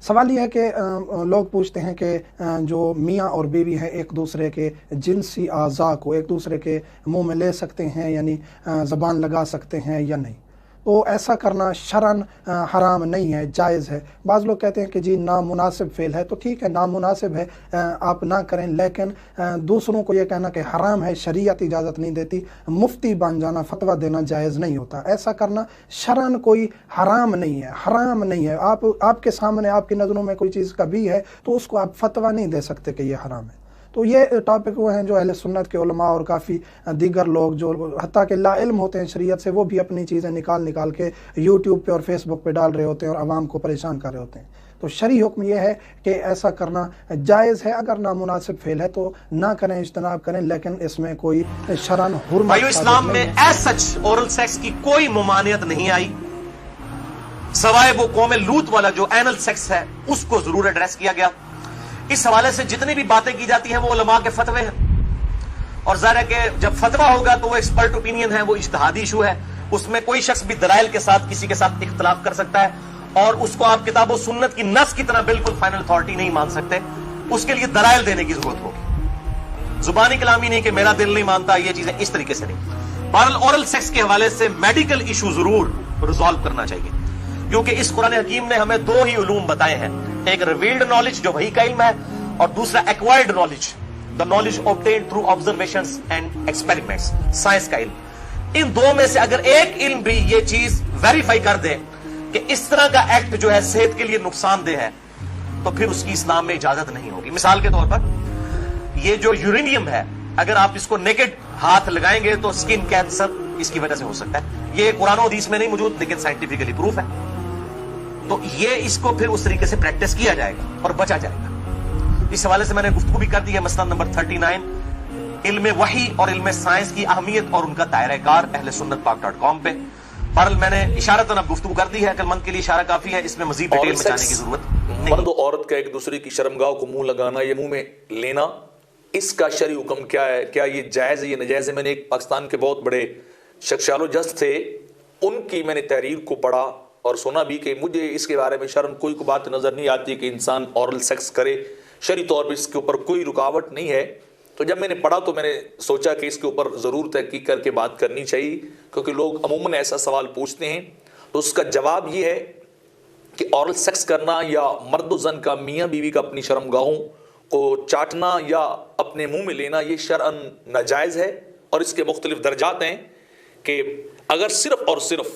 سوال یہ ہے کہ لوگ پوچھتے ہیں کہ جو میاں اور بیوی ہیں ایک دوسرے کے جنسی اعضاء کو ایک دوسرے کے منہ میں لے سکتے ہیں، یعنی زبان لگا سکتے ہیں یا نہیں؟ تو ایسا کرنا شرعاً حرام نہیں ہے، جائز ہے۔ بعض لوگ کہتے ہیں کہ جی نامناسب فعل ہے، تو ٹھیک ہے نامناسب ہے، آپ نہ کریں، لیکن دوسروں کو یہ کہنا کہ حرام ہے، شریعت اجازت نہیں دیتی، مفتی بن جانا، فتویٰ دینا جائز نہیں ہوتا۔ ایسا کرنا شرعاً کوئی حرام نہیں ہے، حرام نہیں ہے۔ آپ کے سامنے آپ کی نظروں میں کوئی چیز کبھی ہے تو اس کو آپ فتویٰ نہیں دے سکتے کہ یہ حرام ہے۔ تو یہ ٹاپک وہ ہیں جو اہل سنت کے علماء اور کافی دیگر لوگ جو حتیٰ کہ لا علم ہوتے ہیں شریعت سے، وہ بھی اپنی چیزیں نکال کے یوٹیوب پہ اور فیس بک پہ ڈال رہے ہوتے ہیں اور عوام کو پریشان کر رہے ہوتے ہیں۔ تو شرعی حکم یہ ہے کہ ایسا کرنا جائز ہے، اگر نامناسب فعل ہے تو نہ کریں، اجتناب کریں، لیکن اس میں کوئی شرعاً حرمت اسلام میں ایز سچ اورل سیکس کی کوئی ممانعت نہیں آئی، سوائے وہ قوم لوط والا جو اینل سیکس ہے اس کو ضرور ایڈریس کیا گیا۔ اس حوالے سے جتنی بھی باتیں کی جاتی ہیں وہ علماء کے فتوے ہیں، اور ظاہر ہے کہ جب فتویٰ ہوگا تو وہ ایکسپرٹ اوپینین ہے، وہ اجتہادی ایشو ہے، اس میں کوئی شخص بھی دلائل کے ساتھ کسی کے ساتھ اختلاف کر سکتا ہے، اور اس کو آپ کتاب و سنت کی نص کی طرح بالکل فائنل اتھارٹی نہیں مان سکتے، اس کے لیے دلائل دینے کی ضرورت ہوگی، زبانی کلامی نہیں کہ میرا دل نہیں مانتا، یہ چیزیں اس طریقے سے نہیں۔ بہرحال اورل سیکس کے حوالے سے میڈیکل ایشو ضرور ریزالو کرنا چاہیے، کیونکہ اس قرآن حکیم نے ہمیں دو ہی علوم بتائے ہیں، ایک ریویلڈ نالج جو وحی کا علم ہے، اور دوسرا acquired knowledge, the knowledge obtained through observations and experiments، science کا علم۔ ان دو میں سے اگر ایک علم بھی یہ چیز ویریفائی کر دے کہ اس طرح کا ایکٹ جو ہے صحت کے لیے نقصان دہ ہے، تو پھر اس کی اسلام میں اجازت نہیں ہوگی۔ مثال کے طور پر یہ جو یورینیم ہے، اگر آپ اس کو نیکڈ ہاتھ لگائیں گے تو سکن کینسر اس کی وجہ سے ہو سکتا ہے، یہ قرآن و حدیث میں نہیں موجود لیکن سائنٹیفکلی پروف ہے، تو یہ اس کو پھر اس طریقے سے پریکٹس کیا جائے گا اور بچا جائے گا۔ اس حوالے سے میں نے گفتگو بھی کر دی ہے، مسئلہ نمبر 39، علم وحی اور علم سائنس کی اہمیت اور ان کا دائرہ کار، اہل سنت پاک.com پہ۔ بہرحال میں نے اشارتاً اب گفتگو کر دی ہے، عقل مند کے لیے اشارہ کافی ہے، اس میں مزید ڈیٹیل میں جانے کی ضرورت نہیں۔ مرد و عورت کا ایک دوسرے کی شرمگاہ کو منہ لگانا یا منہ میں لینا، اس کا شرعی حکم کیا ہے؟ کیا یہ جائز ہے یا ناجائز ہے؟ میں نے ایک پاکستان کے بہت بڑے شخصیالوجست تھے، ان کی میں نے تحریر کو پڑھا اور سنا بھی کہ مجھے اس کے بارے میں شرم کوئی بات نظر نہیں آتی کہ انسان اورل سیکس کرے، شرعی طور پر اس کے اوپر کوئی رکاوٹ نہیں ہے۔ تو جب میں نے پڑھا تو میں نے سوچا کہ اس کے اوپر ضرور تحقیق کر کے بات کرنی چاہیے، کیونکہ لوگ عموماً ایسا سوال پوچھتے ہیں، تو اس کا جواب یہ ہے کہ اورل سیکس کرنا یا مرد و زن کا، میاں بیوی کا اپنی شرمگاہوں کو چاٹنا یا اپنے منہ میں لینا، یہ شرعاً ناجائز ہے، اور اس کے مختلف درجات ہیں کہ اگر صرف اور صرف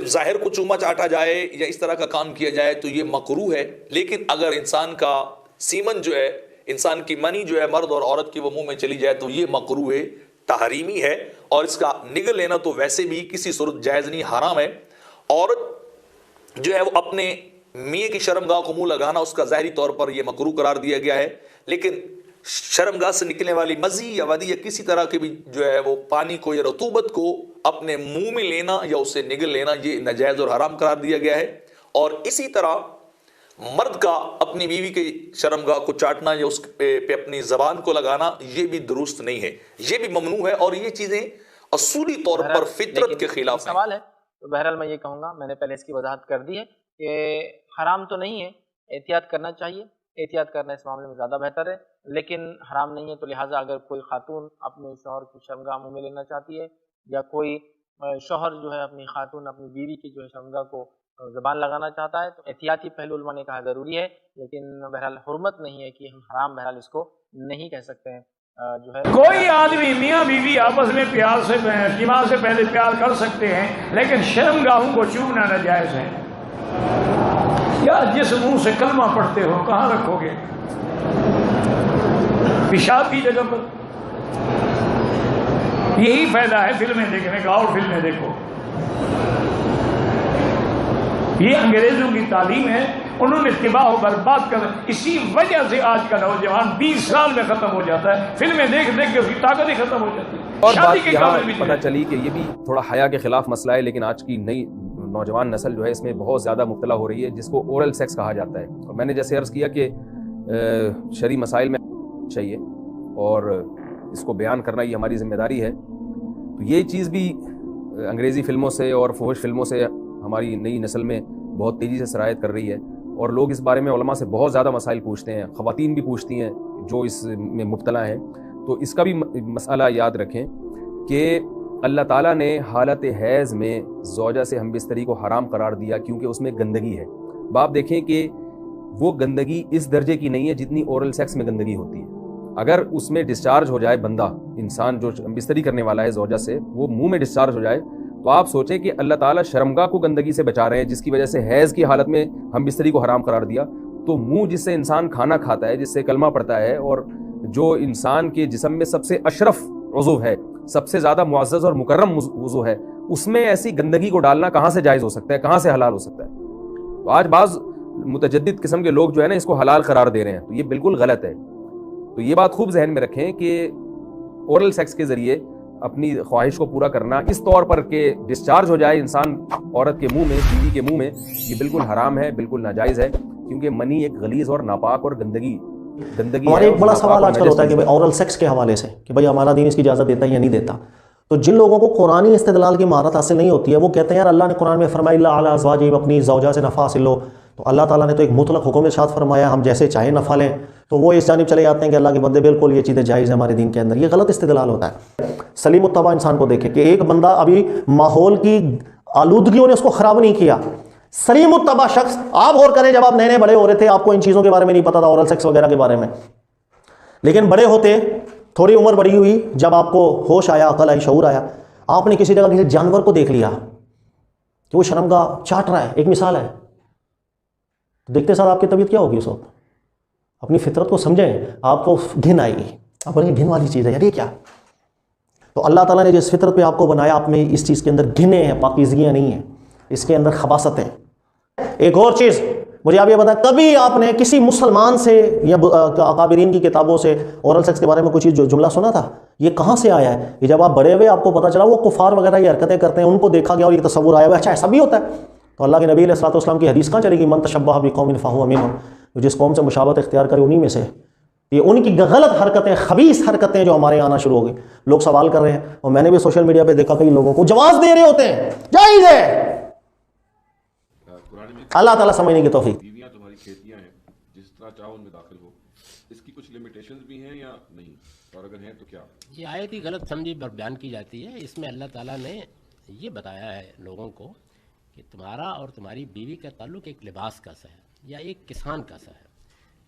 ظاہر کو چوما چاٹا جائے یا اس طرح کا کام کیا جائے تو یہ مکروہ ہے، لیکن اگر انسان کا سیمن جو ہے، انسان کی منی جو ہے مرد اور عورت کی وہ منہ میں چلی جائے تو یہ مکروہ ہے، تحریمی ہے، اور اس کا نگل لینا تو ویسے بھی کسی صورت جائز نہیں، حرام ہے۔ عورت جو ہے وہ اپنے میاں کی شرمگاہ کو منہ لگانا، اس کا ظاہری طور پر یہ مکروہ قرار دیا گیا ہے، لیکن شرمگاہ سے نکلنے والی مزی یا ودی یا کسی طرح کی بھی جو ہے وہ پانی کو یا رطوبت کو اپنے منہ میں لینا یا اسے نگل لینا، یہ ناجائز اور حرام قرار دیا گیا ہے۔ اور اسی طرح مرد کا اپنی بیوی کی شرمگاہ کو چاٹنا یا اس پہ اپنی زبان کو لگانا، یہ بھی درست نہیں ہے، یہ بھی ممنوع ہے، اور یہ چیزیں اصولی طور پر فطرت کے خلاف ہیں۔ سوال ہے تو بہرحال میں یہ کہوں گا، میں نے پہلے اس کی وضاحت کر دی ہے کہ حرام تو نہیں ہے، احتیاط کرنا چاہیے، احتیاط کرنا اس معاملے میں زیادہ بہتر ہے، لیکن حرام نہیں ہے، تو لہٰذا اگر کوئی خاتون اپنے شوہر کی شرمگاہ منہ میں لینا چاہتی ہے، یا کوئی شوہر جو ہے اپنی خاتون اپنی بیوی کی جو ہے شرمگاہ کو زبان لگانا چاہتا ہے، تو احتیاطی پہلو علماء نے کہا ضروری ہے، لیکن بہرحال حرمت نہیں ہے کہ ہم حرام بہرحال اس کو نہیں کہہ سکتے ہیں۔ جو ہے کوئی آدمی میاں بیوی آپس میں پیار سے جماع سے پہلے پیار کر سکتے ہیں، لیکن شرمگاہوں کو چومنا ناجائز ہے۔ یا جس منہ سے کلمہ پڑھتے ہو کہاں رکھو گے؟ پیشاب کی جگہ پر۔ یہی فائدہ ہے فلمیں دیکھنے کا، اور فلمیں دیکھو، یہ انگریزوں کی تعلیم ہے، انہوں نے تباہ و برباد کر، اسی وجہ سے آج کا نوجوان 20 سال میں ختم ہو جاتا ہے، فلمیں دیکھ دیکھ کے اس کی طاقت ہی ختم ہو جاتی ہے۔ اور بات یہاں پتہ چلی کہ یہ بھی تھوڑا حیا کے خلاف مسئلہ ہے، لیکن آج کی نئی نوجوان نسل جو ہے اس میں بہت زیادہ مبتلا ہو رہی ہے، جس کو اورل سیکس کہا جاتا ہے۔ اور میں نے جیسے عرض کیا کہ شرعی مسائل میں چاہیے اور اس کو بیان کرنا یہ ہماری ذمہ داری ہے، تو یہ چیز بھی انگریزی فلموں سے اور فحش فلموں سے ہماری نئی نسل میں بہت تیزی سے سرایت کر رہی ہے۔ اور لوگ اس بارے میں علماء سے بہت زیادہ مسائل پوچھتے ہیں، خواتین بھی پوچھتی ہیں جو اس میں مبتلا ہیں. تو اس کا بھی مسئلہ یاد رکھیں کہ اللہ تعالیٰ نے حالت حیض میں زوجہ سے ہم بستری کو حرام قرار دیا کیونکہ اس میں گندگی ہے. آپ دیکھیں کہ وہ گندگی اس درجے کی نہیں ہے جتنی اورل سیکس میں گندگی ہوتی ہے. اگر اس میں ڈسچارج ہو جائے بندہ، انسان جو بستری کرنے والا ہے زوجہ سے، وہ منہ میں ڈسچارج ہو جائے تو آپ سوچیں کہ اللہ تعالیٰ شرمگاہ کو گندگی سے بچا رہے ہیں، جس کی وجہ سے حیض کی حالت میں ہم بستری کو حرام قرار دیا. تو منہ جس سے انسان کھانا کھاتا ہے، جس سے کلمہ پڑتا ہے، اور جو انسان کے جسم میں سب سے اشرف عضو ہے، سب سے زیادہ معزز اور مکرم عضو ہے، اس میں ایسی گندگی کو ڈالنا کہاں سے جائز ہو سکتا ہے، کہاں سے حلال ہو سکتا ہے؟ تو آج بعض متجدد قسم کے لوگ جو ہے نا اس کو حلال قرار دے رہے ہیں، تو یہ بالکل غلط ہے. تو یہ بات خوب ذہن میں رکھیں کہ اورل سیکس کے ذریعے اپنی خواہش کو پورا کرنا اس طور پر کہ ڈسچارج ہو جائے انسان عورت کے منہ میں، بیوی کے منہ میں، یہ بالکل حرام ہے، بالکل ناجائز ہے، کیونکہ منی ایک غلیظ اور ناپاک اور گندگی ہمارے ایک بڑا سوال آج کل ہوتا ہے کہ اورل سیکس کے حوالے سے کہ بھائی ہمارا دین اس کی اجازت دیتا ہے یا نہیں دیتا. تو جن لوگوں کو قرآنی استدلال کی مہارت حاصل نہیں ہوتی ہے وہ کہتے ہیں یار اللہ نے قرآن میں فرمایا الا علی ازواجہم، اپنی زوجہ سے نفع حاصل ہو، تو اللہ تعالیٰ نے تو ایک مطلق حکم ارشاد فرمایا ہم جیسے چاہے نفع لیں. تو وہ اس جانب چلے جاتے ہیں کہ اللہ کے بندے بالکل یہ چیزیں جائز ہیں ہمارے دین کے اندر. یہ غلط استدلال ہوتا ہے. سلیم الطبع انسان کو دیکھیں کہ ایک بندہ ابھی ماحول کی آلودگیوں نے اس کو خراب نہیں کیا. سلیم الطبع شخص، آپ غور کریں جب آپ نئے نئے بڑے ہو رہے تھے آپ کو ان چیزوں کے بارے میں نہیں پتا تھا، اورل سیکس وغیرہ کے بارے میں، لیکن بڑے ہوتے تھوڑی عمر بڑی ہوئی، جب آپ کو ہوش آیا، عقل آئی، شعور آیا، آپ نے کسی جگہ کسی جانور کو دیکھ لیا کہ وہ شرمگاہ چاٹ رہا ہے. ایک مثال ہے، دیکھتے ساتھ آپ کی طبیعت کیا ہوگی اس وقت؟ اپنی فطرت کو سمجھیں، آپ کو گھن آئے گی، آپ بولیں گے گھن والی چیز ہے یار یہ کیا؟ تو اللہ تعالیٰ نے جس فطرت پہ آپ کو بنایا آپ میں اس چیز کے اندر گھنیں ہیں، پاکیزگیاں نہیں ہیں، اس کے اندر خباثت ہیں. ایک اور چیز مجھے آپ یہ بتائیں، کبھی آپ نے کسی مسلمان سے یا اکابرین کی کتابوں سے اورل سیکس کے بارے میں کچھ جملہ سنا تھا؟ یہ کہاں سے آیا ہے؟ یہ جب آپ بڑے ہوئے آپ کو پتہ چلا وہ کفار وغیرہ یہ حرکتیں کرتے ہیں، ان کو دیکھا گیا اور یہ تصور آیا ہوا اچھا ایسا بھی ہوتا ہے. تو اللہ کے نبی علیہ الصلوۃ والسلام کی حدیث کہاں چلے گی؟ من تشبہ بقوم فہو منہم، جس قوم سے مشابہت اختیار کرے انہی میں سے. یہ ان کی غلط حرکتیں، خبیث حرکتیں جو ہمارے آنا شروع ہو گئی. لوگ سوال کر رہے ہیں اور میں نے بھی سوشل میڈیا پہ دیکھا کئی لوگوں کو جواز دے رہے ہوتے ہیں جائز ہے. اللہ تعالیٰ سمجھنے کی توفیق. بیویاں تمہاری کھیتیاں ہیں، جس طرح چاہو ان میں داخل ہو، اس کی کچھ لیمیٹیشنز بھی ہیں یا نہیں، اور اگر ہیں تو کیا؟ یہ آیت ہی غلط سمجھی پر بیان کی جاتی ہے. اس میں اللہ تعالیٰ نے یہ بتایا ہے لوگوں کو کہ تمہارا اور تمہاری بیوی کا تعلق ایک لباس کا سا ہے یا ایک کسان کا سا ہے.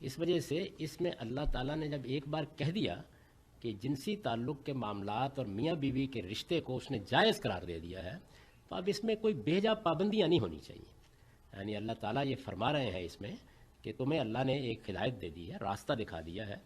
اس وجہ سے اس میں اللہ تعالیٰ نے جب ایک بار کہہ دیا کہ جنسی تعلق کے معاملات اور میاں بیوی کے رشتے کو اس نے جائز قرار دے دیا ہے، تو اب اس میں کوئی بے جا پابندیاں نہیں ہونی چاہیے. یعنی اللہ تعالیٰ یہ فرما رہے ہیں اس میں کہ تمہیں اللہ نے ایک ہدایت دے دی ہے، راستہ دکھا دیا ہے،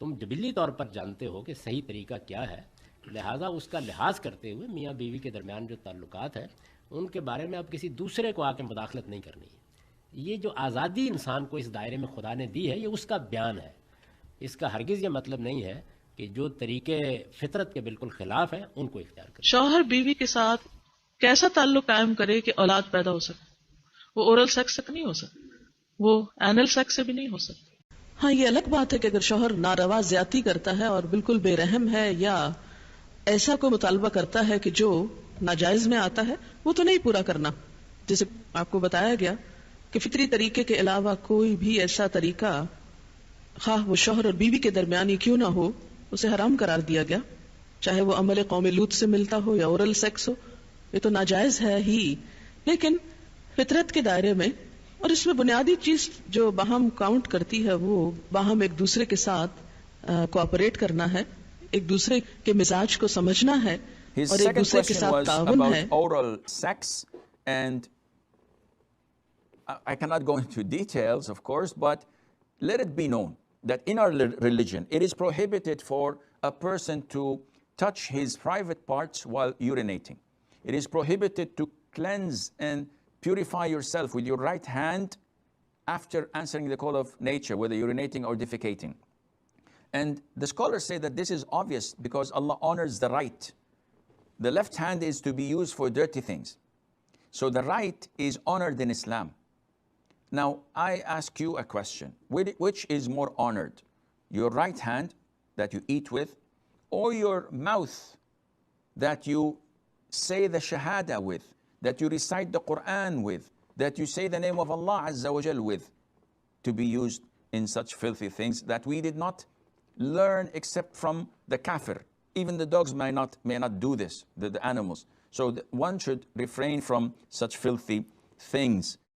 تم جبلی طور پر جانتے ہو کہ صحیح طریقہ کیا ہے، لہٰذا اس کا لحاظ کرتے ہوئے میاں بیوی کے درمیان جو تعلقات ہیں ان کے بارے میں اب کسی دوسرے کو آ کے مداخلت نہیں کرنی ہے. یہ جو آزادی انسان کو اس دائرے میں خدا نے دی ہے یہ اس کا بیان ہے. اس کا ہرگز یہ مطلب نہیں ہے کہ جو طریقے فطرت کے بالکل خلاف ہیں ان کو اختیار کرے. شوہر بیوی کے ساتھ کیسا تعلق قائم کرے کہ اولاد پیدا ہو سکے؟ وہ اورل سیکس تک نہیں ہو سکتا، وہ اینل سیکس سے بھی نہیں ہو سکتا. ہاں یہ الگ بات ہے کہ اگر شوہر ناروا زیادتی کرتا ہے اور بالکل بے رحم ہے یا ایسا کوئی مطالبہ کرتا ہے کہ جو ناجائز میں آتا ہے، وہ تو نہیں پورا کرنا. جیسے آپ کو بتایا گیا کہ فطری طریقے کے علاوہ کوئی بھی ایسا طریقہ خواہ وہ شوہر اور بیوی کے درمیان ہی کیوں نہ ہو اسے حرام قرار دیا گیا، چاہے وہ عمل قوم لوط سے ملتا ہو یا اورل سیکس ہو. یہ تو ناجائز ہے ہی، لیکن فطرت کے دائرے میں. اور اس میں بنیادی چیز جو باہم کاؤنٹ کرتی ہے وہ باہم ایک دوسرے کے ساتھ کوآپریٹ کرنا ہے، ایک دوسرے کے مزاج کو سمجھنا ہے اور ایک دوسرے کے ساتھ تعاون ہے. Oral sex, and I cannot go into details, of course, but let it be known that in our religion it is prohibited for a person to touch his private parts while urinating. It is prohibited to cleanse and purify yourself with your right hand after answering the call of nature, whether urinating or defecating. And the scholars say that this is obvious because Allah honors the right. The left hand is to be used for dirty things. So the right is honored in Islam. Now, I ask you a question. Which is more honored? Your right hand that you eat with, or your mouth that you say the shahada with, that you recite the Quran with, that you say the name of Allah Azza wa Jal with? to be used in such filthy things that we did not learn except from the kafir. Even the dogs may not do this, the animals. So one should refrain from such filthy things.